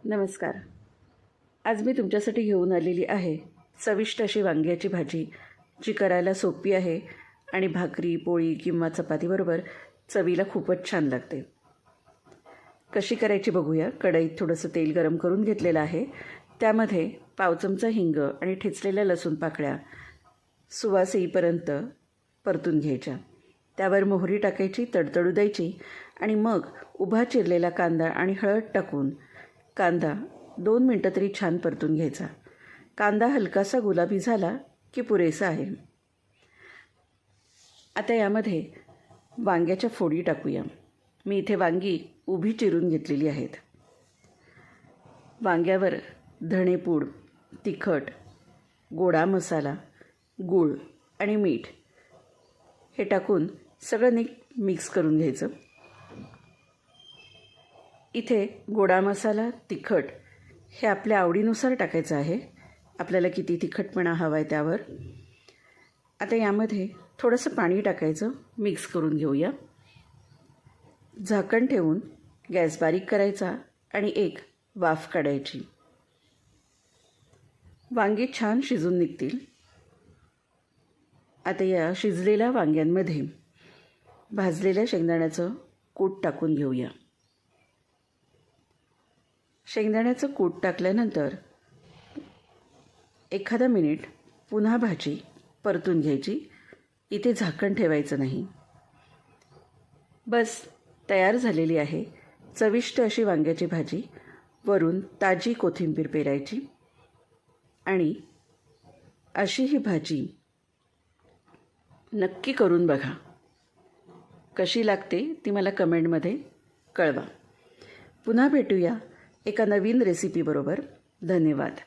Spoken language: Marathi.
नमस्कार. आज मी तुमच्यासाठी घेऊन आलेली आहे चविष्ट अशी वांग्याची भाजी, जी करायला सोपी आहे आणि भाकरी, पोळी किंवा चपातीबरोबर चवीला खूपच छान लागते. कशी करायची बघूया. कढईत थोडंसं तेल गरम करून घेतलेलं आहे. त्यामध्ये पाव चमचा हिंग आणि ठेचलेल्या लसूण पाकळ्या सुवास येईपर्यंत परतून घ्यायच्या. त्यावर मोहरी टाकायची, तडतडू द्यायची आणि मग उभा चिरलेला कांदा आणि हळद टाकून कांदा 2 मिनटं तरी छान परतून घ्यायचा. कांदा हलकासा गुलाबी झाला की पुरेसा आहे. आता यामध्ये वांग्याच्या फोडी टाकूया. मी इथे वांगी उभी चिरून घेतलेली आहेत. वांग्यावर धणेपूड, तिखट, गोडा मसाला, गूळ आणि मीठ हे टाकून सगळं नीट मिक्स करून घ्यायचं. इथे गोडा मसाला, तिखट हे आपल्या आवडीनुसार टाकायचं आहे. आपल्याला किती तिखटपणा हवा आहे त्यावर. आता यामध्ये थोडंसं पाणी टाकायचं, मिक्स करून घेऊया. झाकण ठेवून गॅस बारीक करायचा आणि एक वाफ काढायची. वांगी छान शिजून निघतील. आता या शिजलेल्या वांग्यांमध्ये भाजलेल्या शेंगदाण्याचं कूट टाकून घेऊया. शेंगदाण्याचं कूट टाकल्यानंतर एखादा मिनिट पुन्हा भाजी परतून घ्यायची. इथे झाकण ठेवायचं नाही. बस तयार झालेली आहे चविष्ट अशी वांग्याची भाजी. वरून ताजी कोथिंबीर पेरायची आणि अशी ही भाजी नक्की करून बघा. कशी लागते ती मला कमेंटमध्ये कळवा. पुन्हा भेटूया एका नवीन रेसिपीबरोबर. धन्यवाद.